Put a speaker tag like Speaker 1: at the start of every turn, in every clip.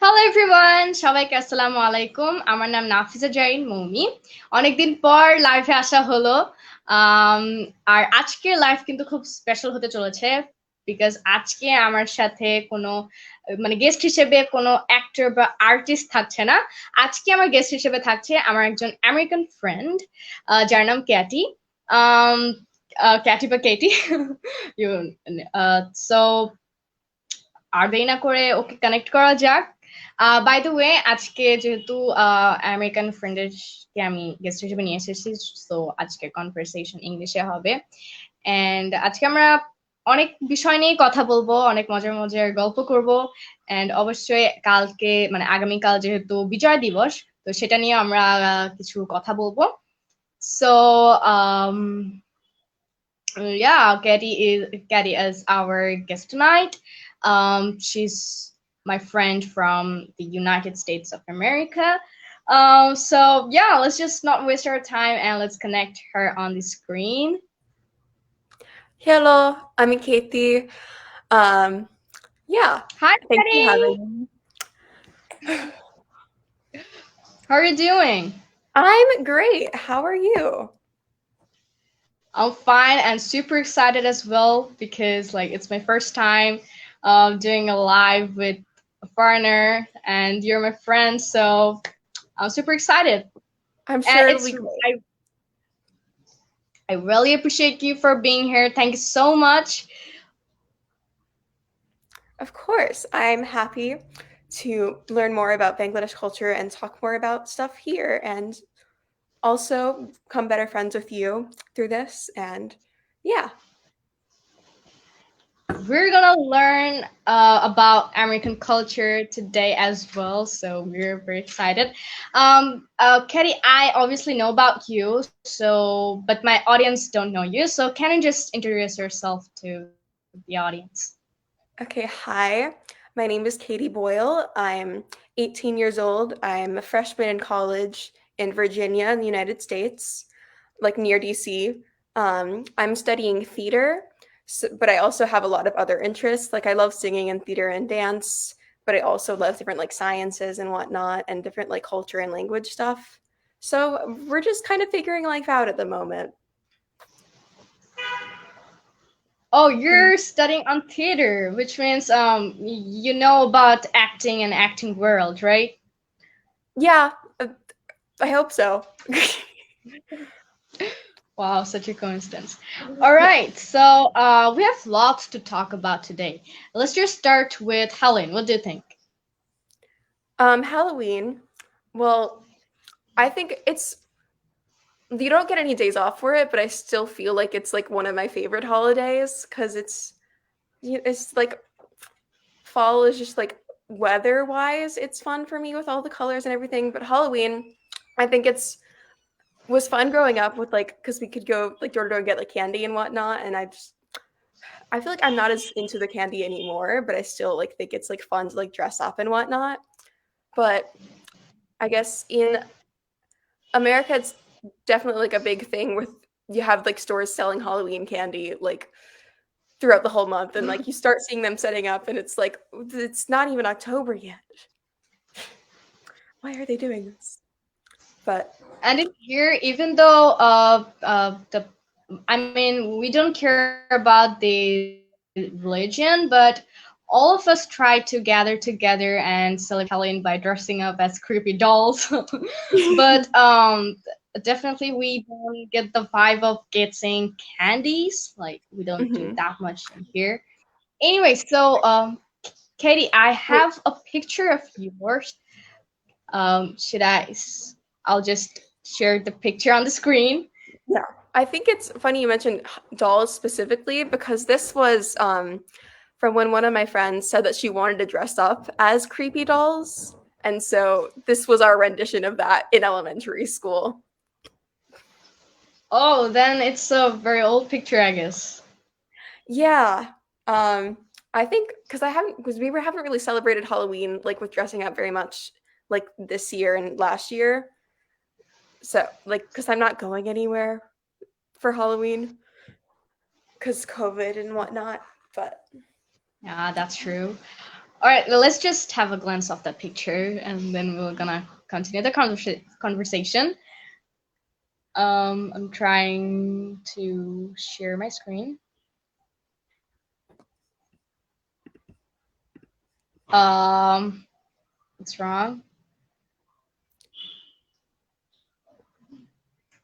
Speaker 1: Hello everyone, সবাইকে আসসালামু আলাইকুম। আমার নাম নাফিসা জারিন মৌমি। অনেকদিন পর লাইভে আসা হলো। আম, আর আজকের লাইভ কিন্তু খুব স্পেশাল হতে চলেছে, বিকজ আজকে আমার সাথে কোনো মানে গেস্ট হিসেবে কোনো অ্যাক্টর বা আর্টিস্ট থাকছে না। আজকে আমার গেস্ট হিসেবে থাকছে আমার একজন আমেরিকান ফ্রেন্ড, যার নাম ক্যাটি। আম, ক্যাটি বা কেটি। সো আর দেরি না করে ওকে কানেক্ট করা যাক। বাই দ্য ওয়ে, আজকে যেহেতু আমেরিকান ফ্রেন্ডেরকে আমি গেস্ট হিসেবে নিয়ে এসেছি, সো আজকের কনভারসেশন ইংলিশে হবে। এন্ড আজকে আমরা অনেক বিষয় নিয়ে কথা বলবো, অনেক মজার মজার গল্প করব। এন্ড অবশ্যই কালকে মানে আগামীকাল যেহেতু বিজয় দিবস, তো সেটা নিয়ে আমরা কিছু কথা বলবো। So yeah, Katie is our guest tonight. She's my friend from the United States of America. So yeah, let's just not waste our time and let's connect her on the screen.
Speaker 2: Hello, I'm Katie. Um, yeah,
Speaker 1: Hi,
Speaker 2: thanks for
Speaker 1: Katie.
Speaker 2: having me.
Speaker 1: How are you doing?
Speaker 2: I'm great. How are you?
Speaker 1: I'm fine and super excited as well because like it's my first time doing a live with a foreigner and you're my friend, so I'm super excited.
Speaker 2: I'm
Speaker 1: And
Speaker 2: sure it'll
Speaker 1: it's
Speaker 2: be great.
Speaker 1: I really appreciate you for being here. Thank you so much.
Speaker 2: Of course, I'm happy to learn more about Bangladesh culture and talk more about stuff here and also become better friends with you through this. And yeah,
Speaker 1: We're gonna learn about American culture today as well, so we're very excited. Katie, I obviously know about you, so but my audience don't know you. So can you just introduce yourself to the audience?
Speaker 2: okay, hi. My name is Katie Boyle. I'm 18 years old. I'm a freshman in college in Virginia in the United States, like near DC. I'm studying theater, but I also have a lot of other interests. Like I love singing and theater and dance, but I also love different like sciences and whatnot and different like culture and language stuff. So we're just kind of figuring life out at the moment.
Speaker 1: Oh,
Speaker 2: And
Speaker 1: you're studying on theater, which means you know about acting and acting world, right?
Speaker 2: yeah, I hope so.
Speaker 1: Wow, such a coincidence. All
Speaker 2: Yeah.
Speaker 1: right, so we have lots to talk about today. Let's just start with Helen. What do you think?
Speaker 2: Halloween. Well, I think it's you don't get any days off for it, but I still feel like it's like one of my favorite holidays because it's like fall is just like weather wise, it's fun for me with all the colors and everything. But Halloween, I think it's was fun growing up with like because we could go like door to door and get like candy and whatnot, and I feel like I'm not as into the candy anymore, but I still like think it's like fun to like dress up and whatnot. But I guess in America, it's definitely like a big thing with you have like stores selling Halloween candy like throughout the whole month, and like you start seeing them setting up, and it's like it's not even October yet. Why are they doing this? But
Speaker 1: And in here, even though I mean, we don't care about the religion, but all of us try to gather together and celebrate Halloween by dressing up as creepy dolls. But definitely we don't get the vibe of getting candies. Like we don't do
Speaker 2: mhm.
Speaker 1: that much in here. Anyway, so Katie, I
Speaker 2: Wait,
Speaker 1: have a picture of yours. Should I'll just share the picture on the screen.
Speaker 2: yeah. I think it's funny you mentioned dolls specifically because this was from when one of my friends said that she wanted to dress up as creepy dolls. And so this was our rendition of that in elementary school.
Speaker 1: Oh, then it's a very old picture, I guess.
Speaker 2: Yeah. Um, I think because haven't really celebrated Halloween like with dressing up very much like this year and last year. So like because I'm not going anywhere for Halloween because COVID and whatnot. But
Speaker 1: Yeah, that's true. All right, well, let's just have a glance of that picture, and then we're gonna continue the conversation. I'm trying to share my screen. Um, what's wrong?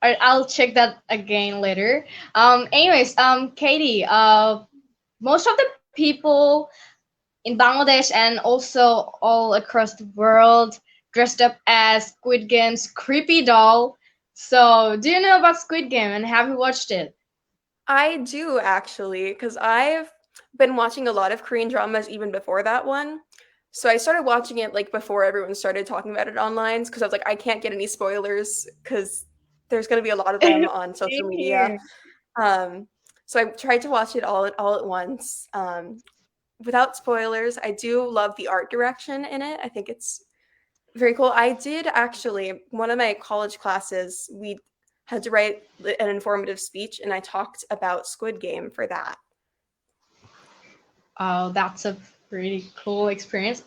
Speaker 1: All right, I'll check that again later. Anyways, Katie, most of the people in Bangladesh and also all across the world dressed up as Squid Game's creepy doll. So, do you know about Squid Game and have you watched it?
Speaker 2: I do actually, because I've been watching a lot of Korean dramas even before that one. So I started watching it like before everyone started talking about it online because I was like, I can't get any spoilers because there's going to be a lot of them on social
Speaker 1: Same
Speaker 2: media.
Speaker 1: here.
Speaker 2: Um, so I tried to watch it all at once. Without spoilers, I do love the art direction in it. I think it's very cool. I did actually, one of my college classes, we had to write an informative speech, and I talked about Squid Game for that.
Speaker 1: Oh, that's a pretty cool experience.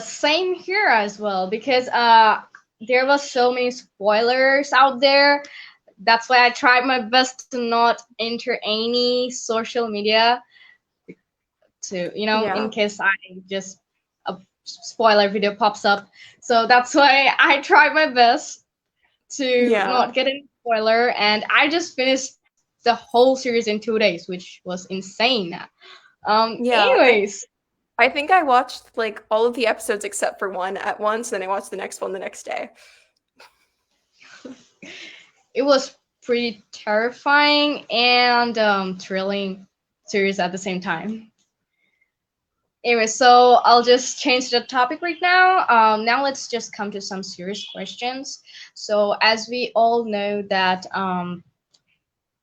Speaker 1: Same here as well because there was so many spoilers out there. That's why I tried my best to not enter any social media to, in
Speaker 2: Yeah.
Speaker 1: case I just a spoiler video pops up. So that's why I tried my best to
Speaker 2: Yeah.
Speaker 1: not get any spoiler, and I just finished the whole series in 2 days, which was insane.
Speaker 2: Yeah.
Speaker 1: Anyways,
Speaker 2: I think I watched like all of the episodes except for one at once, then I watched the next one the next day.
Speaker 1: it was pretty terrifying and thrilling series at the same time. Anyway, so I'll just change the topic right now. Now let's just come to some serious questions. So as we all know that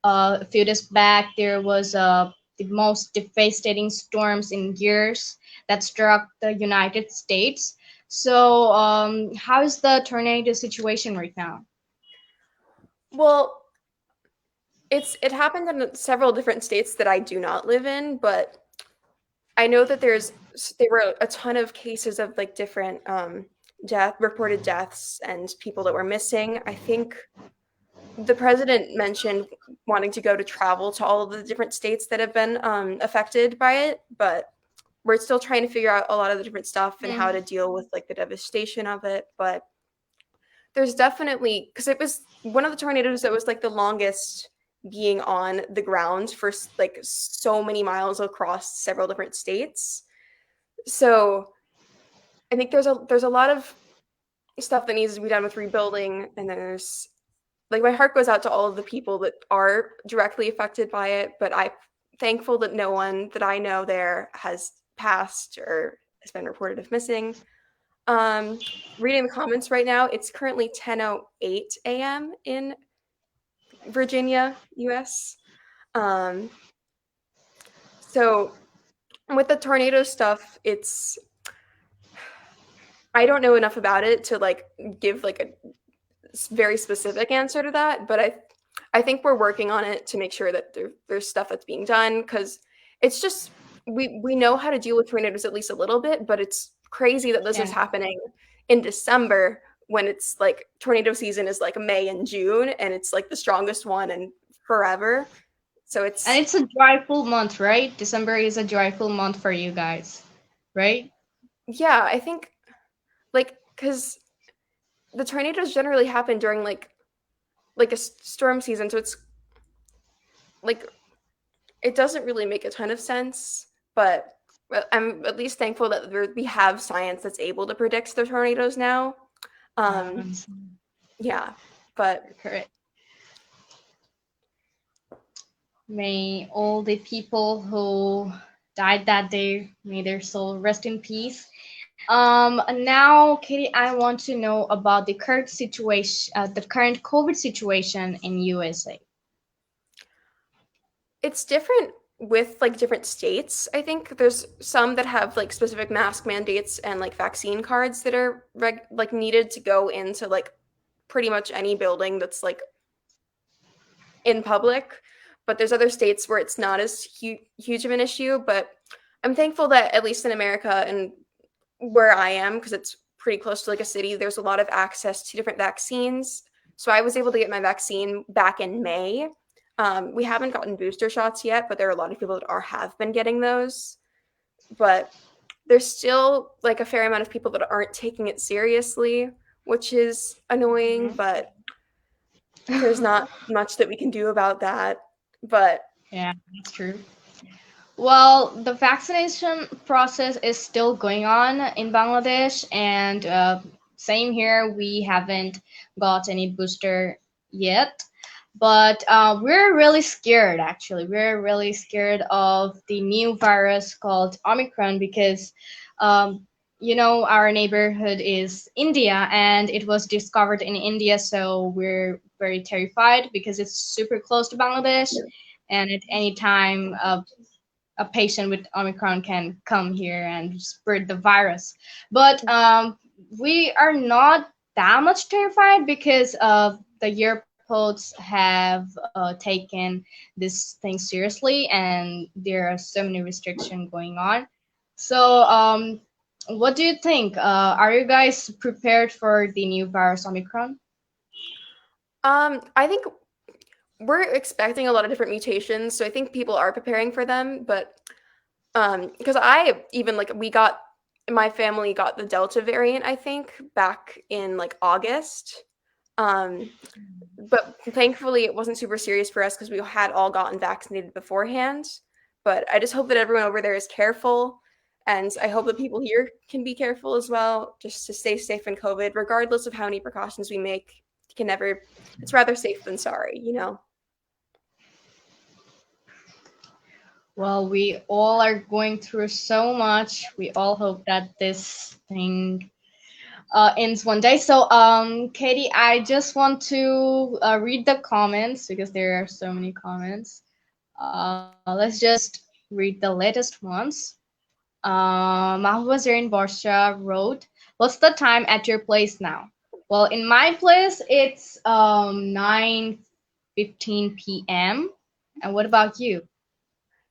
Speaker 1: a few days back there was the most devastating storms in years that struck the United States. So how is the tornado situation right now?
Speaker 2: Well, it happened in several different states that I do not live in, but I know that there were a ton of cases of like different reported deaths and people that were missing. I think the president mentioned wanting to go to travel to all of the different states that have been affected by it, but we're still trying to figure out a lot of the different stuff and how to deal with like the devastation of it. But there's definitely, because it was one of the tornadoes that was like the longest being on the ground for like so many miles across several different states. So I think there's a lot of stuff that needs to be done with rebuilding, and there's like my heart goes out to all of the people that are directly affected by it, but I'm thankful that no one that I know there has passed or has been reported of missing. Um, Reading the comments right now, it's currently 10:08 a.m. in Virginia, US. Um, so with the tornado stuff, it's I don't know enough about it to like give like a very specific answer to that, but I think we're working on it to make sure that there's stuff that's being done because it's just we know how to deal with tornadoes at least a little bit, but it's crazy that this is
Speaker 1: Yeah.
Speaker 2: happening in December when it's like tornado season is like May and June and it's like the strongest one in forever. So
Speaker 1: And
Speaker 2: it's
Speaker 1: it's a joyful month, right? December is a joyful month for you guys, right?
Speaker 2: yeah, I think like because the tornadoes generally happen during like a storm season, so it's like it doesn't really make a ton of sense, but I'm at least thankful that we have science that's able to predict the tornadoes now. Um, yeah, but
Speaker 1: Correct. May all the people who died that day, may their soul rest in peace. Now, Katie, I want to know about the current situation, the current COVID situation in USA.
Speaker 2: it's different with like different states. I think there's some that have like specific mask mandates and like vaccine cards that are like needed to go into like pretty much any building that's like in public. But there's other states where it's not as huge of an issue. But I'm thankful that at least in America and where I am, because it's pretty close to like a city, there's a lot of access to different vaccines. So I was able to get my vaccine back in May. We haven't gotten booster shots yet, but there are a lot of people that have been getting those. But there's still like a fair amount of people that aren't taking it seriously, which is annoying, but there's not much that we can do about that. But
Speaker 1: Yeah, that's true. Well, the vaccination process is still going on in Bangladesh, and same here. We haven't got any booster yet, but we're really scared. Actually, we're really scared of the new virus called Omicron because, um, our neighborhood is India, and it was discovered in India, so we're very terrified because it's super close to Bangladesh, and at any time, a patient with Omicron can come here and spread the virus. But we are not that much terrified because the airports have taken this thing seriously, and there are so many restrictions going on. So, what do you think? Are you guys prepared for the new virus Omicron?
Speaker 2: I think we're expecting a lot of different mutations, so I think people are preparing for them. But because I even like we got my family got the Delta variant, I think, back in like August. Um, but thankfully, it wasn't super serious for us because we had all gotten vaccinated beforehand. But I just hope that everyone over there is careful. And I hope that people here can be careful as well, just to stay safe in COVID, regardless of how many precautions we make. You can never, it's rather safe than sorry, you know?
Speaker 1: Well, we all are going through so much. We all hope that this thing ends one day. So, Katie, I just want to read the comments because there are so many comments. Let's just read the latest ones. Mahwa Zarin Borsha wrote, "What's the time at your place now?" Well, in my place, it's 9:15 p.m. And what about you?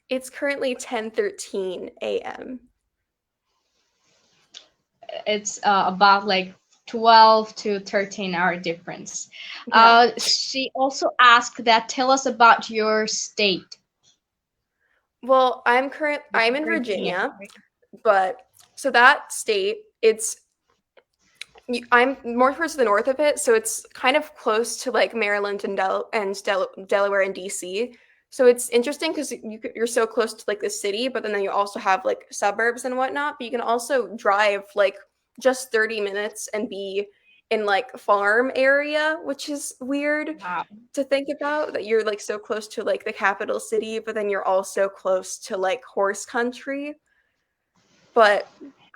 Speaker 2: It's currently 10:13 a.m.
Speaker 1: It's about like 12 to 13-hour difference.
Speaker 2: Yeah.
Speaker 1: She also asked that tell us about your state.
Speaker 2: Well,
Speaker 1: Which
Speaker 2: I'm
Speaker 1: is
Speaker 2: in
Speaker 1: Virginia,
Speaker 2: Virginia,
Speaker 1: right?
Speaker 2: but so that state, I'm more towards the north of it, so it's kind of close to like Maryland and Delaware and DC. So it's interesting because you're so close to like the city, but then you also have like suburbs and whatnot. But you can also drive like just 30 minutes and be in like farm area, which is weird
Speaker 1: Wow.
Speaker 2: to think about that you're like so close to like the capital city, but then you're also close to like horse country. But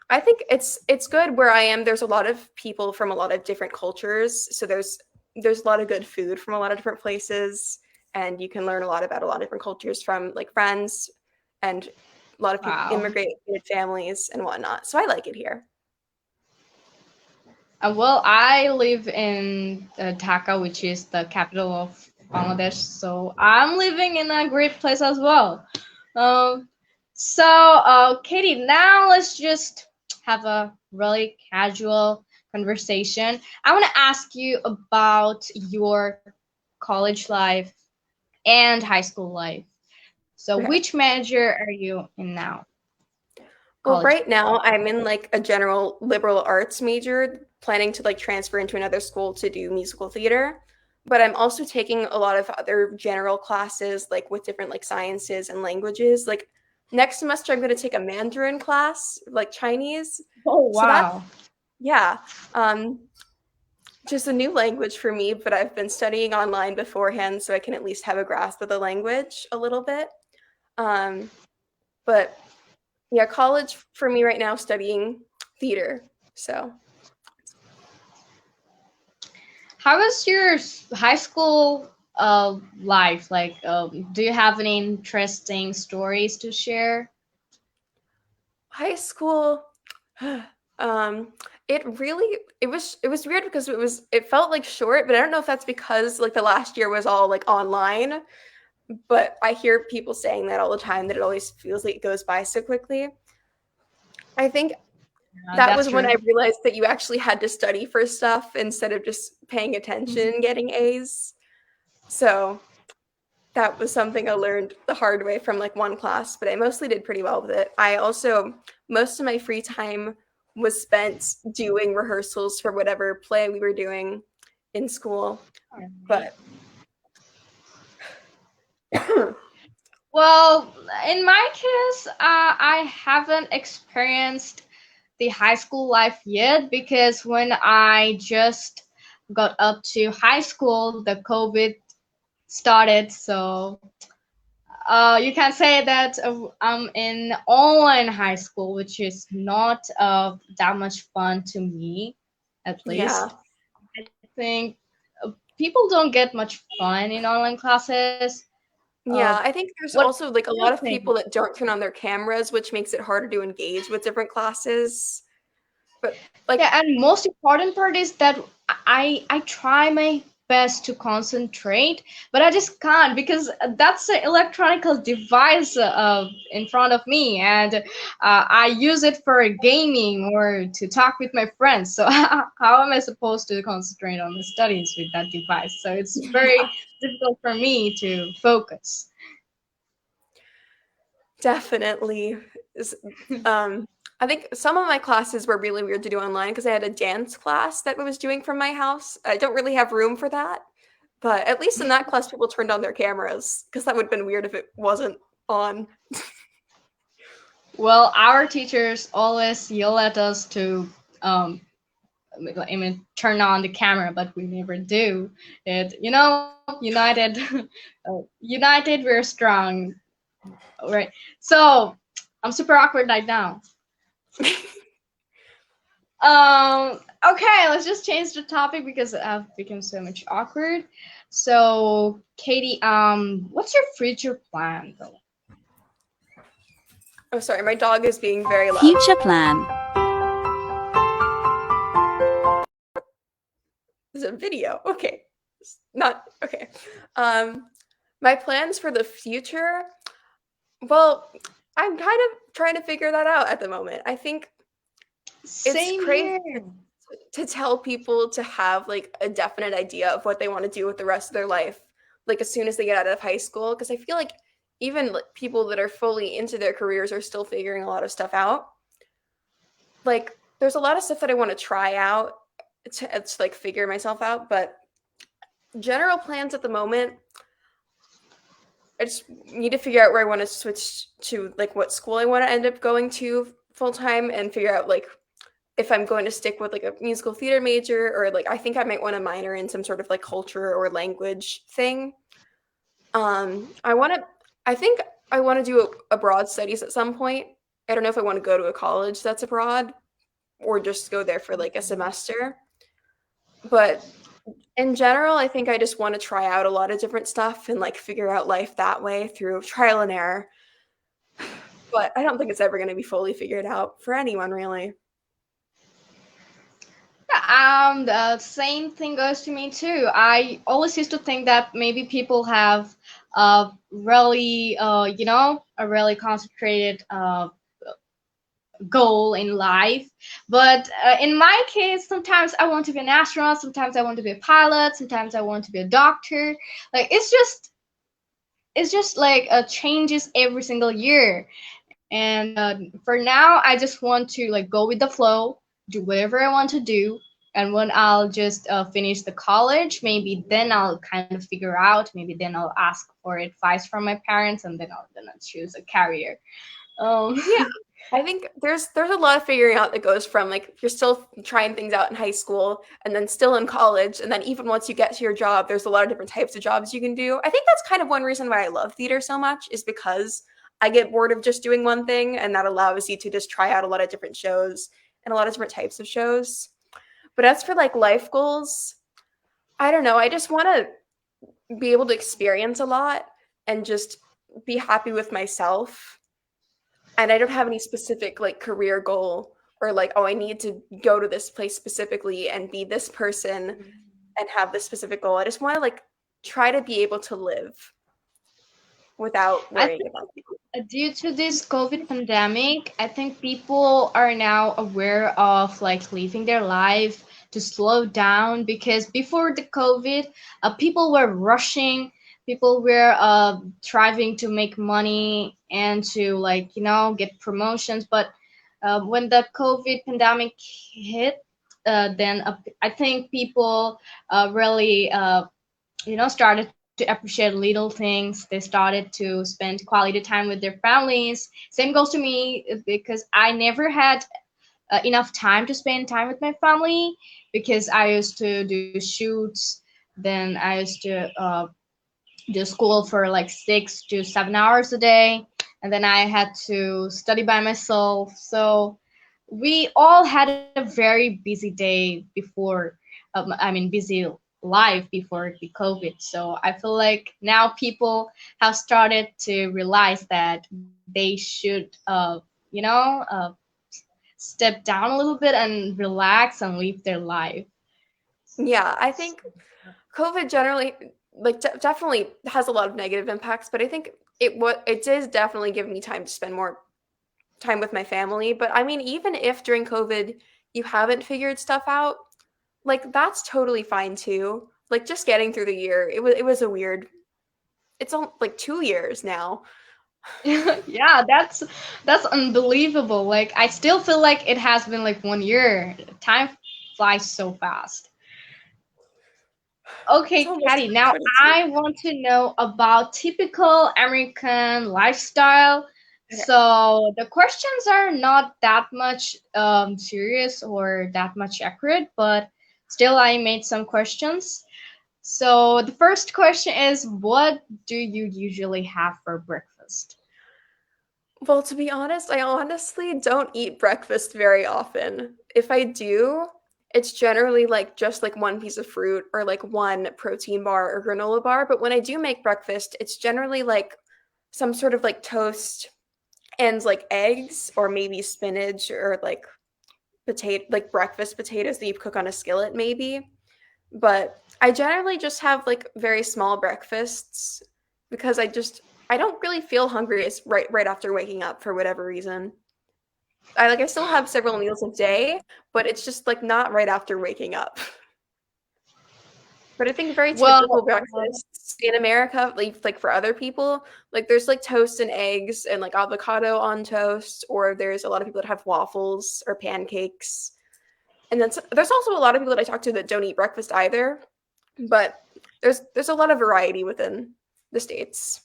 Speaker 2: I think it's good where I am. There's a lot of people from a lot of different cultures, so there's a lot of good food from a lot of different places, and you can learn a lot about a lot of different cultures from like friends and a lot of people
Speaker 1: Wow.
Speaker 2: immigrated families and whatnot. So I like it here.
Speaker 1: Well, I live in Dhaka, which is the capital of Bangladesh, so I'm living in a great place as well. Um, Katie, now let's just have a really casual conversation. I want to ask you about your college life and high school life. So,
Speaker 2: Okay.
Speaker 1: which major are you in now?
Speaker 2: Well,
Speaker 1: College.
Speaker 2: right now I'm in like a general liberal arts major, planning to like transfer into another school to do musical theater. But I'm also taking a lot of other general classes, like with different like sciences and languages. Like next semester, I'm going to take a Mandarin class, like Chinese.
Speaker 1: Oh,
Speaker 2: So that's,
Speaker 1: wow.
Speaker 2: yeah, um, just a new language for me, but I've been studying online beforehand, so I can at least have a grasp of the language a little bit. Um, but yeah, college for me right now, studying theater. So
Speaker 1: How was your high school life? Like, do you have any interesting stories to share?
Speaker 2: high school, um, it was weird because it felt like short, but I don't know if that's because like the last year was all like online. but I hear people saying that all the time, that it always feels like it goes by so quickly. I think that
Speaker 1: That's
Speaker 2: was when
Speaker 1: true.
Speaker 2: I realized that you actually had to study for stuff instead of just paying attention and getting A's. So that was something I learned the hard way from like one class, but I mostly did pretty well with it. I also, most of my free time was spent doing rehearsals for whatever play we were doing in school. But
Speaker 1: Well, in my case, I haven't experienced the high school life yet because when I just got up to high school, the COVID started. So you can say that I'm in online high school, which is not that much fun to me, at
Speaker 2: yeah,
Speaker 1: least. I think people don't get much fun in online classes. Uh,
Speaker 2: yeah, I think there's
Speaker 1: what
Speaker 2: also like a
Speaker 1: do you
Speaker 2: lot of
Speaker 1: think?
Speaker 2: people that don't turn on their cameras, which makes it harder to engage with different classes. But like,
Speaker 1: Yeah, and most important part is that I try my best to concentrate, but I just can't because that's an electronical device in front of me, and I use it for gaming or to talk with my friends. So how am I supposed to concentrate on the studies with that device? So it's very
Speaker 2: yeah,
Speaker 1: difficult for me to focus.
Speaker 2: definitely. Is- Um, I think some of my classes were really weird to do online because I had a dance class that I was doing from my house. I don't really have room for that, but at least in that class, people turned on their cameras because that would have been weird if it wasn't on.
Speaker 1: Well, our teachers always yell at us to I mean, turn on the camera, but we never do it. United, united, we're strong, right? So I'm super awkward right now. Okay, let's just change the topic because I've become so much awkward. So, Katie, what's your future plan though?
Speaker 2: Oh, sorry, my dog is being very loud.
Speaker 3: Future plan.
Speaker 2: There's a video. Okay, not okay. Um, my plans for the future. Well, I'm kind of trying to figure that out at the moment. I think it's
Speaker 1: Same
Speaker 2: crazy
Speaker 1: here.
Speaker 2: to tell people to have like a definite idea of what they want to do with the rest of their life, like as soon as they get out of high school, because I feel like even like, people that are fully into their careers are still figuring a lot of stuff out. Like there's a lot of stuff that I want to try out to like figure myself out, but general plans at the moment, I just need to figure out where I want to switch to, like what school I want to end up going to full time, and figure out like if I'm going to stick with like a musical theater major, or like I think I might want to minor in some sort of like culture or language thing. I want to, I think I want to do abroad studies at some point. I don't know if I want to go to a college that's abroad or just go there for like a semester. But in general, I think I just want to try out a lot of different stuff and like figure out life that way through trial and error. But I don't think it's ever going to be fully figured out for anyone, really.
Speaker 1: Yeah, the same thing goes to me too. I always used to think that maybe people have really, a really concentrated goal in life. But in my case, sometimes I want to be an astronaut, sometimes I want to be a pilot, sometimes I want to be a doctor. Like it's just like changes every single year. And for now, I just want to like go with the flow, do whatever I want to do. And when I'll just finish the college, maybe then I'll kind of figure out. Maybe then I'll ask for advice from my parents, and then I'll choose a career. Um,
Speaker 2: Yeah. I think there's a lot of figuring out that goes from like you're still trying things out in high school and then still in college, and then even once you get to your job, there's a lot of different types of jobs you can do. I think that's kind of one reason why I love theater so much, is because I get bored of just doing one thing, and that allows you to just try out a lot of different shows and a lot of different types of shows. But as for like life goals, I don't know. I just want to be able to experience a lot and just be happy with myself, and I don't have any specific like career goal, or like, oh, I need to go to this place specifically and be this person and have this specific goal. I just want to like try to be able to live. without
Speaker 1: I
Speaker 2: worrying
Speaker 1: think
Speaker 2: about it.
Speaker 1: due to this COVID pandemic, I think people are now aware of like living their life to slow down because before the COVID, people were rushing, people were striving to make money and to like, get promotions. But when the COVID pandemic hit, then I think people really started to appreciate little things. They started to spend quality time with their families. Same goes to me because I never had enough time to spend time with my family because I used to do shoots. Then I used to do school for like 6 to 7 hours a day, and then I had to study by myself. So we all had a very busy day before, busy life before the COVID. So I feel like now people have started to realize that they should, step down a little bit and relax and live their life.
Speaker 2: Yeah, I think COVID generally, like, definitely has a lot of negative impacts, but I think it does definitely give me time to spend more time with my family. But I mean, even if during COVID you haven't figured stuff out, like that's totally fine too. Like just getting through the year, it was a weird. It's all like 2 years now.
Speaker 1: Yeah, that's unbelievable. Like I still feel like it has been like 1 year. Time flies so fast.
Speaker 2: It's
Speaker 1: Okay,
Speaker 2: almost
Speaker 1: Caddy, now
Speaker 2: 2022.
Speaker 1: I want to know about typical American lifestyle.
Speaker 2: Okay.
Speaker 1: So the questions are not that much serious or that much accurate, but still I made some questions. So the first question is, what do you usually have for breakfast?
Speaker 2: Well, to be honest, I honestly don't eat breakfast very often. If I do, it's generally like just like one piece of fruit or like one protein bar or granola bar. But when I do make breakfast, it's generally like some sort of like toast and like eggs or maybe spinach or like potato, like breakfast potatoes that you cook on a skillet, maybe. But I generally just have like very small breakfasts because I don't really feel hungry as right after waking up for whatever reason. I still have several meals a day, but it's just like not right after waking up. But I think very typical
Speaker 1: Well,
Speaker 2: breakfasts in America, like for other people, like there's like toast and eggs and like avocado on toast, or there's a lot of people that have waffles or pancakes. And then there's also a lot of people that I talk to that don't eat breakfast either. But there's a lot of variety within the states.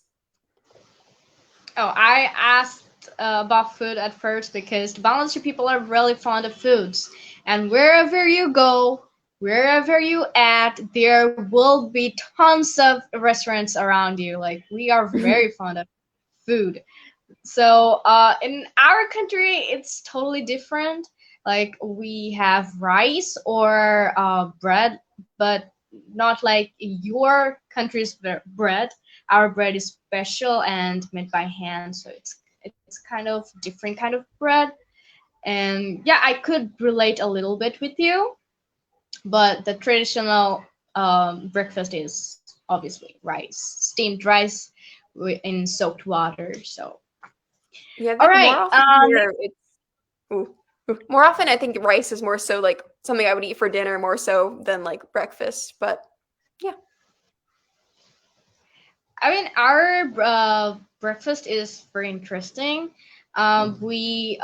Speaker 1: oh, I asked about food at first because the Bangladeshi people are really fond of foods. And wherever you go, wherever you at, there will be tons of restaurants around you. Like, we are very fond of food. So in our country, it's totally different. Like we have rice or bread, but not like your country's bread. Our bread is special and made by hand, so it's kind of different kind of bread. And yeah, I could relate a little bit with you, but the traditional breakfast is obviously rice, steamed rice in soaked water. So
Speaker 2: Yeah, I
Speaker 1: all
Speaker 2: think more
Speaker 1: right.
Speaker 2: often here it's ooh, more often I think rice is more so like something I would eat for dinner more so than like breakfast. But yeah.
Speaker 1: I mean, our breakfast is very interesting. We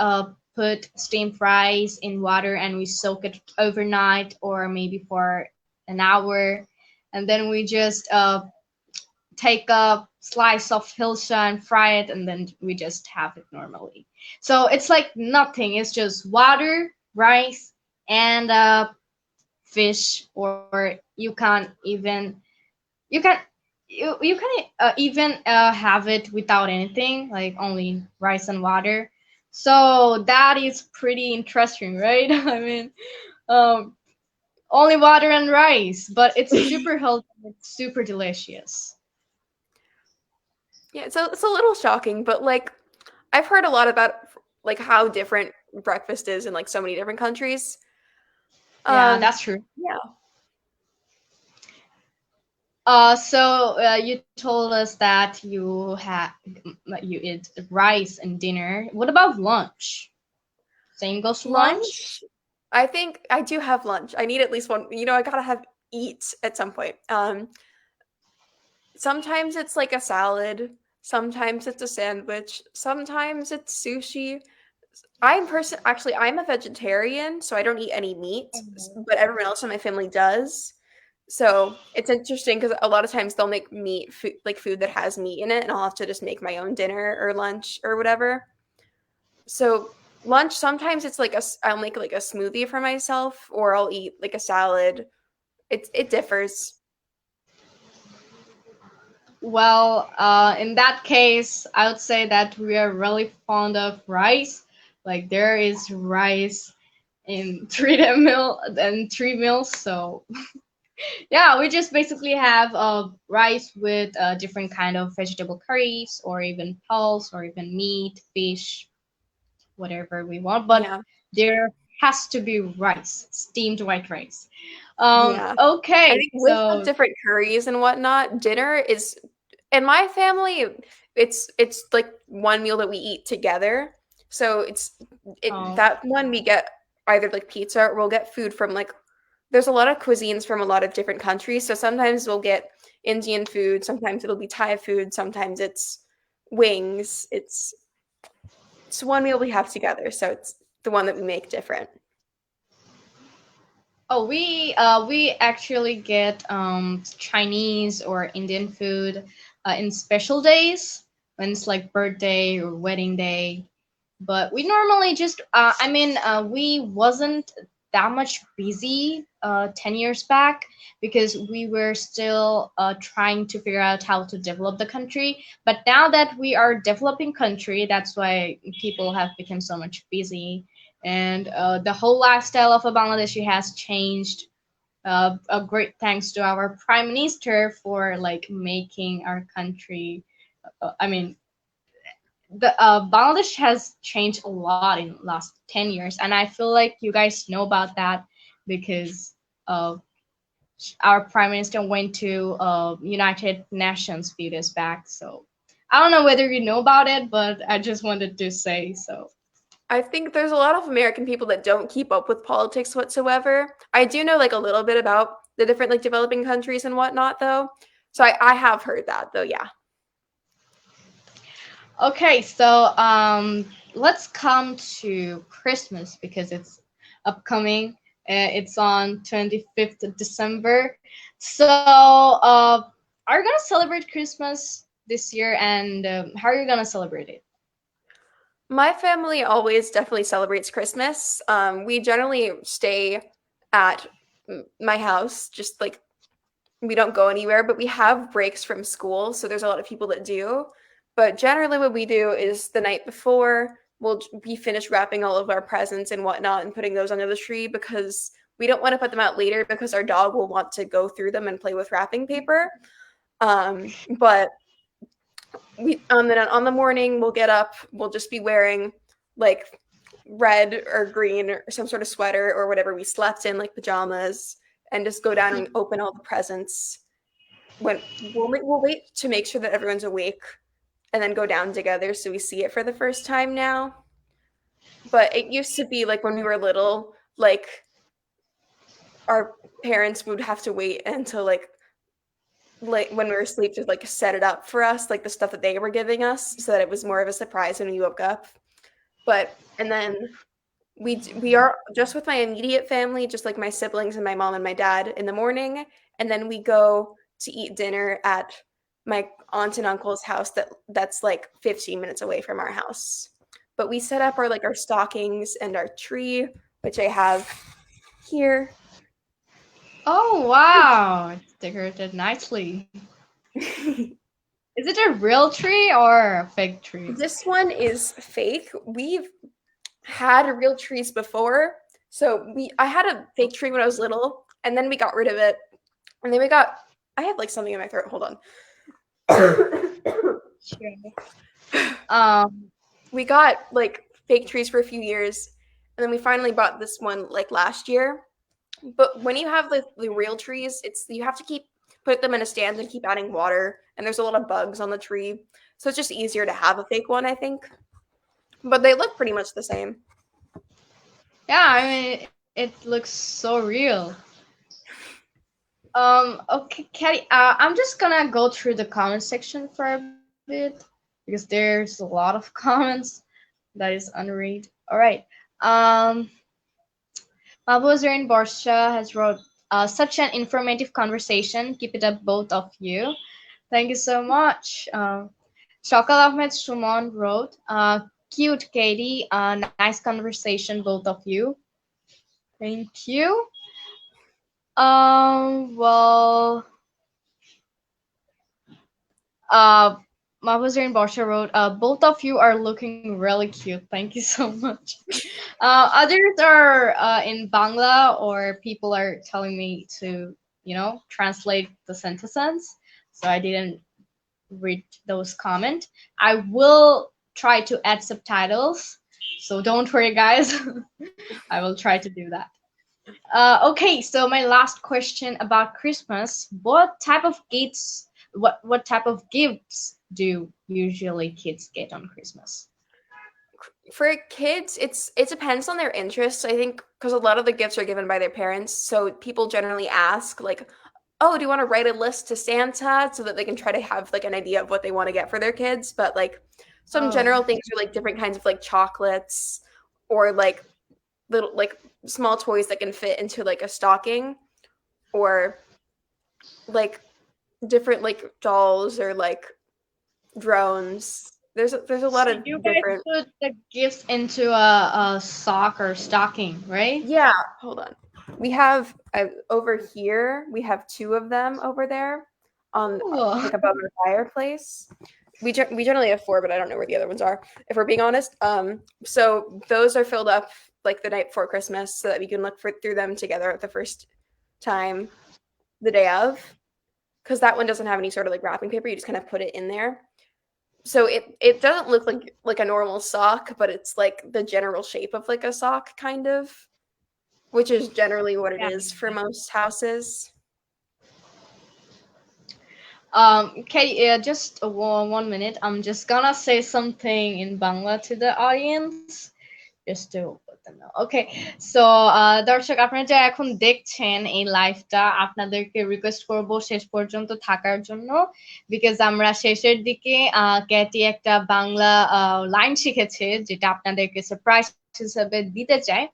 Speaker 1: put steamed rice in water and we soak it overnight or maybe for an hour, and then we just take a slice of hilsa and fry it, and then we just have it normally. So it's like nothing. It's just water, rice, and fish, or you can't even you can you can even have it without anything, like only rice and water. So that is pretty interesting, right? I mean, um, only water and rice, but it's super healthy. It's super delicious.
Speaker 2: Yeah, so it's a little shocking, but like I've heard a lot about like how different breakfast is in like so many different countries.
Speaker 1: Yeah, that's true.
Speaker 2: Yeah.
Speaker 1: You told us that you eat rice and dinner. What about lunch? Same goes to lunch?
Speaker 2: Lunch, I think I do have lunch. I need at least one, I gotta have eat at some point. Sometimes it's like a salad, sometimes it's a sandwich, sometimes it's sushi. I'm a vegetarian, so I don't eat any meat, but everyone else in my family does. So it's interesting because a lot of times they'll make meat food, like food that has meat in it, and I'll have to just make my own dinner or lunch or whatever. So lunch, sometimes it's like I'll make like a smoothie for myself, or I'll eat like a salad. It differs.
Speaker 1: Well, in that case, I would say that we are really fond of rice. Like there is rice in three meals. So yeah, we just basically have rice with different kind of vegetable curries, or even pulse, or even meat, fish, whatever we want. But
Speaker 2: Yeah.
Speaker 1: there has to be rice, steamed white rice.
Speaker 2: Yeah. I
Speaker 1: Okay,
Speaker 2: think with the
Speaker 1: so
Speaker 2: different curries and whatnot, dinner is in my family, it's like one meal that we eat together. So
Speaker 1: um,
Speaker 2: that one we get either like pizza or we'll get food from like there's a lot of cuisines from a lot of different countries. So sometimes we'll get Indian food, sometimes it'll be Thai food, sometimes it's wings. It's one meal we have together, so it's the one that we make different.
Speaker 1: oh, we actually get Chinese or Indian food in special days when it's like birthday or wedding day. But we normally just we wasn't that much busy 10 years back because we were still trying to figure out how to develop the country. But now that we are developing country, that's why people have become so much busy, and the whole lifestyle of a Bangladeshi has changed. A great thanks to our prime minister for like making our country. I mean, the Bangladesh has changed a lot in last 10 years, and I feel like you guys know about that because uh, our prime minister went to United Nations few days back. So I don't know whether you know about it, but I just wanted to say so.
Speaker 2: I think there's a lot of American people that don't keep up with politics whatsoever. I do know like a little bit about the different like developing countries and whatnot though. So I have heard that though, yeah.
Speaker 1: Okay, so let's come to Christmas because it's upcoming. It's on 25th of December. So, are you gonna celebrate Christmas this year, and how are you gonna celebrate it?
Speaker 2: My family always definitely celebrates Christmas. We generally stay at my house, just like we don't go anywhere, but we have breaks from school. So there's a lot of people that do. But generally, what we do is the night before, we finish wrapping all of our presents and whatnot and putting those under the tree because we don't want to put them out later because our dog will want to go through them and play with wrapping paper. But then on the morning we'll get up, we'll just be wearing like red or green or some sort of sweater or whatever we slept in, like pajamas, and just go down and open all the presents. When we'll wait to make sure that everyone's awake and then go down together so we see it for the first time now. But it used to be like when we were little, like our parents would have to wait until like when we were asleep to like set it up for us, like the stuff that they were giving us, so that it was more of a surprise when we woke up. But and then we are just with my immediate family, just like my siblings and my mom and my dad in the morning, and then we go to eat dinner at my aunt and uncle's house that's like 15 minutes away from our house. But we set up our stockings and our tree, which I have here.
Speaker 1: Oh wow, it's decorated nicely. Is it a real tree or a fake tree?
Speaker 2: This one is fake. We've had real trees before. So I had a fake tree when I was little, and then we got rid of it. And then I have like something in my throat. Hold on.
Speaker 1: Sure.
Speaker 2: We got like fake trees for a few years, and then we finally bought this one like last year. But when you have the real trees, you have to keep put them in a stand and keep adding water. And there's a lot of bugs on the tree. So it's just easier to have a fake one, I think. But they look pretty much the same.
Speaker 1: Yeah, I mean, it looks so real. Okay, Katie, I'm just gonna go through the comment section for a bit because there's a lot of comments that is unread. All right. Um, Mabuzarin Borsha has wrote, such an informative conversation. Keep it up, both of you. Thank you so much. Shakal Ahmed Shumon wrote, cute Katie, nice conversation, both of you. Thank you. Well, uh, Mabuzarin Borsha wrote, both of you are looking really cute. Thank you so much. Others are in Bangla, or people are telling me to, translate the sentences. So I didn't read those comments. I will try to add subtitles. So don't worry, guys. I will try to do that. Okay, so my last question about Christmas: what type of gifts do usually kids get on Christmas?
Speaker 2: For kids, it depends on their interests, I think, because a lot of the gifts are given by their parents. So people generally ask, like, oh, do you want to write a list to Santa so that they can try to have like an idea of what they want to get for their kids? But like some
Speaker 1: Oh,
Speaker 2: general things are like different kinds of like chocolates or like little like small toys that can fit into like a stocking or like different like dolls or like drones. There's a lot
Speaker 1: so
Speaker 2: of
Speaker 1: you guys
Speaker 2: different.
Speaker 1: put the gifts into a sock or stocking, right?
Speaker 2: Yeah, hold on. We have over here. We have two of them over there, on
Speaker 1: Oh,
Speaker 2: like above our fireplace. We generally have four, but I don't know where the other ones are. If we're being honest, so those are filled up like the night before Christmas, so that we can look through them together at the first time, the day of, because that one doesn't have any sort of like wrapping paper. You just kind of put it in there. So it doesn't look like a normal sock, but it's like the general shape of like a sock, kind of, which is generally what it
Speaker 1: yeah.
Speaker 2: is for most houses.
Speaker 1: Katie, just one minute. I'm just gonna say something in Bangla to the audience, just to let them know. Okay, so দর্শক আপনারা যারা এখন দেখছেন এই লাইভটা, আপনাদেরকে request করব শেষ পর্যন্ত থাকার জন্য, বিকজ আমরা শেষের দিকে ক্যাটি একটা বাংলা লাইন শিখেছে যেটা আপনাদেরকে সারপ্রাইজ হিসেবে দিতে চাই।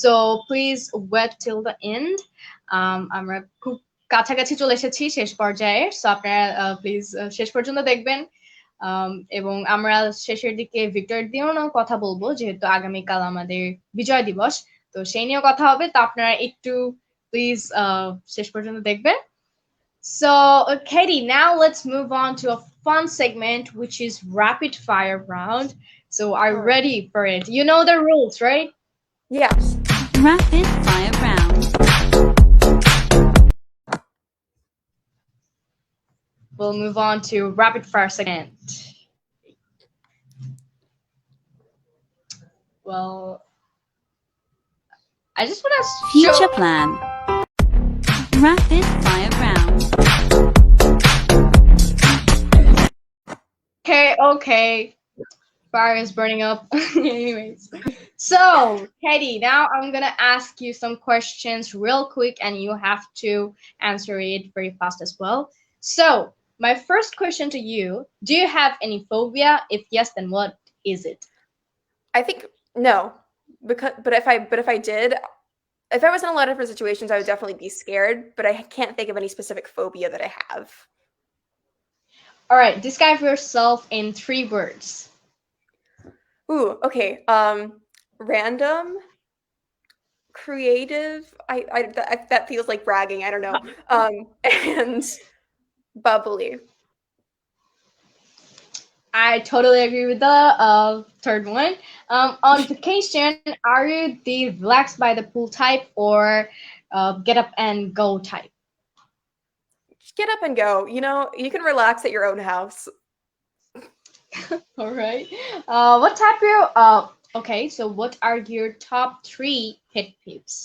Speaker 1: So please wait till the end. আমরা খুব কাছাকাছি চলে এসেছি শেষ পর্যায়ে, সো আপনারা প্লিজ শেষ পর্যন্ত দেখবেন। এবং আমরা শেষের দিকে ভিক্টর দিয়েও কথা বলবো, যেহেতু আগামীকাল আমাদের বিজয় দিবস, তো সেই নিয়েও কথা হবে। তো আপনারা একটু প্লিজ শেষ পর্যন্ত দেখবেন। So, Katie, now let's move on to a fun segment, which is rapid fire round. So, are you
Speaker 2: All right.
Speaker 1: ready for it? You know the rules, right?
Speaker 2: Yes.
Speaker 3: Rapid fire round.
Speaker 1: We'll move on to rapid fire segment. Well, I just want to
Speaker 3: Future plan. Rapid fire round.
Speaker 1: Okay. Fire is burning up. Anyways. So, Katie, now I'm gonna ask you some questions real quick, and you have to answer it very fast as well. So, my first question to you: do you have any phobia? If yes, then what is it?
Speaker 2: I think no, because but if I did, if I was in a lot of different situations, I would definitely be scared. But I can't think of any specific phobia that I have.
Speaker 1: All right, describe yourself in 3 words.
Speaker 2: Ooh, okay. Random, creative. That feels like bragging. I don't know. And bubbly.
Speaker 1: I totally agree with the third one. On vacation, are you the relaxed by the pool type, or get up and go type?
Speaker 2: Just get up and go. You can relax at your own house.
Speaker 1: All right. What type of okay, so what are your top 3 pet peeves?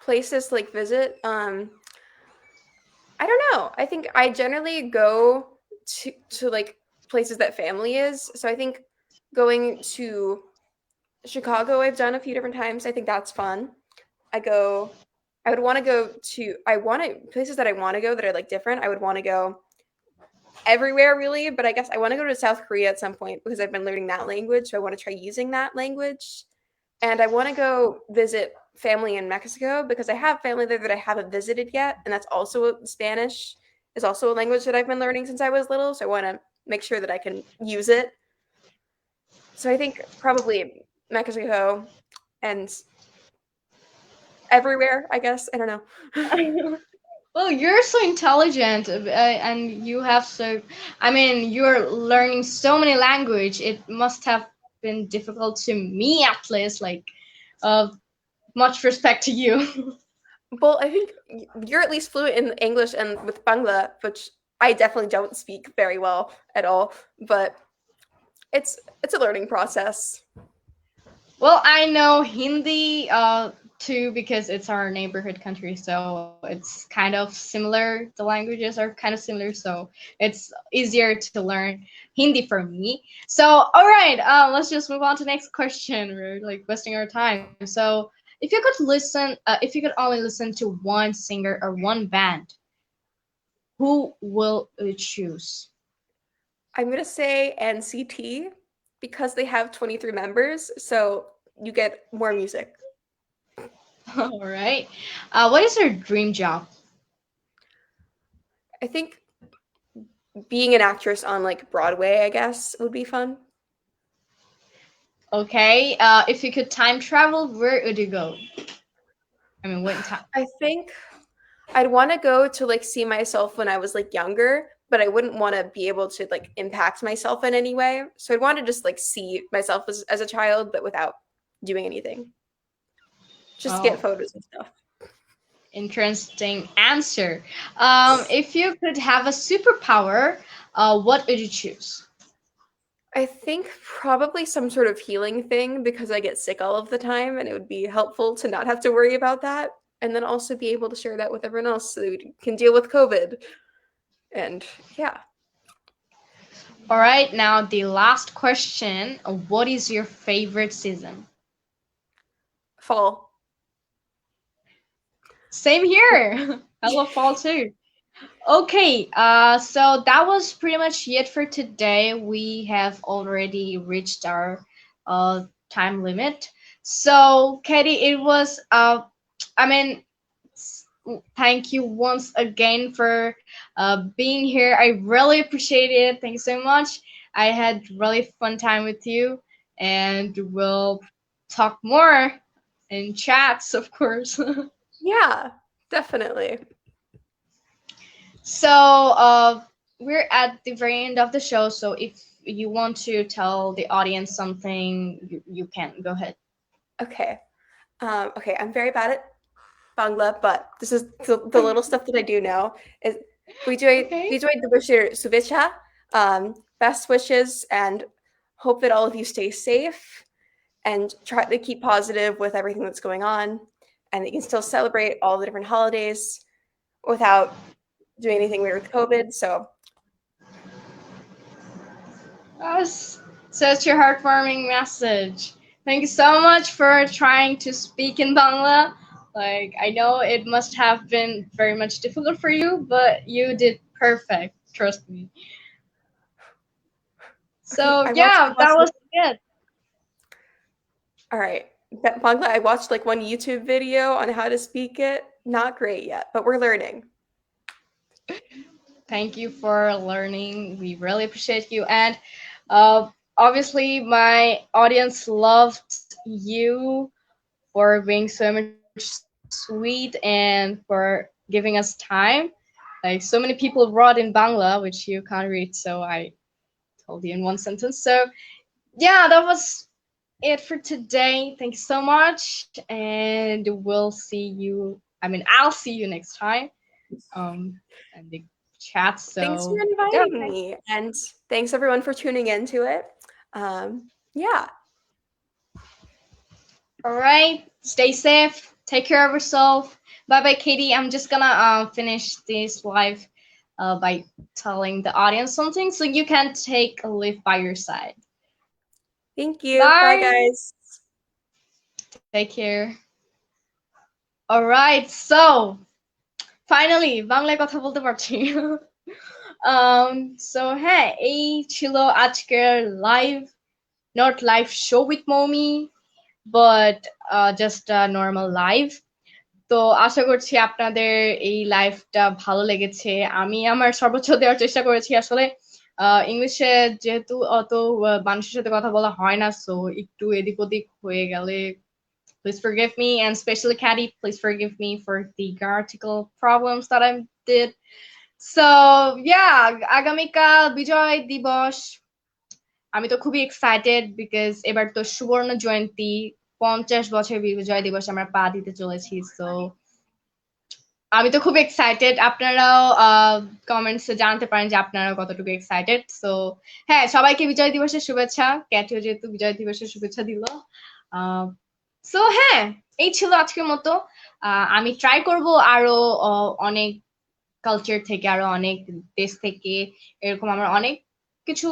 Speaker 2: places to like visit. I don't know. I think I generally go to like places that family is. So I think going to Chicago I've done a few different times. I think that's fun. I would want to go to I want to places that I want to go that are like different. I would want to go everywhere really, but I guess I want to go to South Korea at some point because I've been learning that language, so I want to try using that language. And I want to go visit family in Mexico because I have family there that I haven't visited yet, and that's also Spanish is also a language that I've been learning since I was little, so I want to make sure that I can use it. So I think probably Mexico and everywhere, I guess. I don't know.
Speaker 1: Well, you're so intelligent, and you have so. I mean, you're learning so many language. It must have been difficult to me, at least. Like, uh, much respect to you.
Speaker 2: Well, I think you're at least fluent in English and with Bangla, which I definitely don't speak very well at all, but it's a learning process.
Speaker 1: Well, I know Hindi too because it's our neighborhood country, so it's kind of similar. The languages are kind of similar, so it's easier to learn Hindi for me. So, all right, let's just move on to the next question. We're like wasting our time. So, if you could if you could only listen to one singer or one band, who will you choose?
Speaker 2: I'm going to say NCT because they have 23 members, so you get more music.
Speaker 1: All right. What is your dream job?
Speaker 2: I think being an actress on like Broadway, I guess, would be fun.
Speaker 1: Okay. If you could time travel, where would you go? I mean, what time?
Speaker 2: I think I'd want to go to like see myself when I was like younger, but I wouldn't want to be able to like impact myself in any way. So I'd want to just like see myself as a child, but without doing anything. Just get
Speaker 1: Oh,
Speaker 2: photos and stuff.
Speaker 1: interesting answer. If you could have a superpower, what would you choose?
Speaker 2: I think probably some sort of healing thing because I get sick all of the time and it would be helpful to not have to worry about that. And then also be able to share that with everyone else so that we can deal with COVID. And yeah.
Speaker 1: All right. Now the last question: what is your favorite season?
Speaker 2: Fall.
Speaker 1: Same here. I love fall too. Okay, so that was pretty much it for today. We have already reached our time limit. So, Katie, it was I mean, thank you once again for being here. I really appreciate it. Thank you so much. I had really fun time with you, and we'll talk more in chats, of course.
Speaker 2: Yeah, definitely.
Speaker 1: So, we're at the very end of the show. So, if you want to tell the audience something, you can go ahead.
Speaker 2: Okay. Okay, I'm very bad at Bangla, but this is the little stuff that I do know. Is
Speaker 1: Okay.
Speaker 2: the Bashir Suvicha. Best wishes and hope that all of you stay safe and try to keep positive with everything that's going on and that you can still celebrate all the different holidays without doing anything weird with COVID. So
Speaker 1: That's such a heartwarming message. Thank you so much for trying to speak in Bangla. Like, I know it must have been very much difficult for you, but you did perfect. Trust me.
Speaker 2: okay,
Speaker 1: So, yeah, that was it.
Speaker 2: all right. Bangla, I watched like one YouTube video on how to speak it. Not great yet, but we're learning.
Speaker 1: Thank you for learning. We really appreciate you. And obviously, my audience loved you for being so much sweet and for giving us time. Like, so many people wrote in Bangla, which you can't read, so I told you in one sentence. So, yeah, that was it for today. Thank you so much. And we'll see you. I mean, I'll see you next time. And the chat.
Speaker 2: Thanks for
Speaker 1: So yeah.
Speaker 2: inviting me, and thanks everyone for tuning into it. Yeah.
Speaker 1: All right. Stay safe. Take care of yourself. Bye bye, Katie. I'm just gonna finish this live by telling the audience something so you can take a leave by your side.
Speaker 2: Thank you. Bye,
Speaker 1: Bye.
Speaker 2: guys.
Speaker 1: Take care. All right. So finally, বাংলায় কথা বলতে পারছি। So হ্যাঁ, এই ছিল আজকের live, not live show with Momi, but just a normal live. তো আশা করছি আপনাদের এই লাইভটা ভালো লেগেছে। আমি আমার সর্বোচ্চ দেওয়ার চেষ্টা করেছি। আসলে ইংলিশে যেহেতু অত মানুষের সাথে কথা বলা হয় না, সো একটু এদিক ওদিক হয়ে গেলে please forgive me, and especially Caddy, please forgive me for the grammatical problems that I did. So yeah, আগামীকাল বিজয় দিবস। আমি তো খুবই এক্সাইটেড বিকজ এবার তো সুবর্ণ জয়ন্তী, 50 বছর বিজয় দিবস আমরা পা দিতে চলেছি। সো আমি তো খুব এক্সাইটেড। আপনারাও কমেন্টসে জানাতে পারেন যে আপনারা কতটুকু এক্সাইটেড। সো হ্যাঁ, সবাইকে বিজয় দিবসের শুভেচ্ছা। ক্যাটিও যেহেতু বিজয় দিবসের শুভেচ্ছা দিল। সো হ্যাঁ, এই ছিল আজকের মতো। আমি ট্রাই করব আরো অনেক কালচার থেকে, আরো অনেক দেশ থেকে, এরকম আমার অনেক কিছু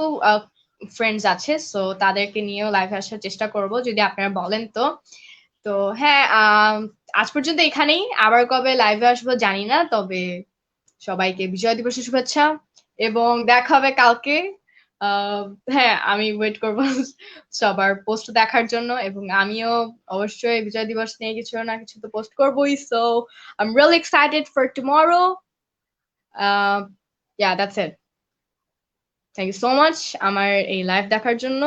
Speaker 1: ফ্রেন্ডস আছে, সো তাদেরকে নিয়েও লাইভে আসার চেষ্টা করব যদি আপনারা বলেন তো। তো হ্যাঁ, আজ পর্যন্ত এখানেই। আবার কবে লাইভে আসবো জানি না, তবে সবাইকে বিজয় দিবসের শুভেচ্ছা এবং দেখা হবে কালকে। হ্যাঁ, আমি ওয়েট করব সবার পোস্ট দেখার জন্য, এবং আমিও অবশ্যই বিজয় দিবস নিয়ে কিছু না কিছু তো পোস্ট করবোই। So I am really excited for tomorrow. Yeah, that's it. Thank you so much আমার এই লাইভ দেখার জন্য,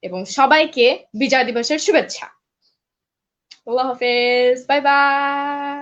Speaker 1: এবং সবাইকে বিজয় দিবসের শুভেচ্ছা। আল্লাহ হাফেজ, বাই বাই।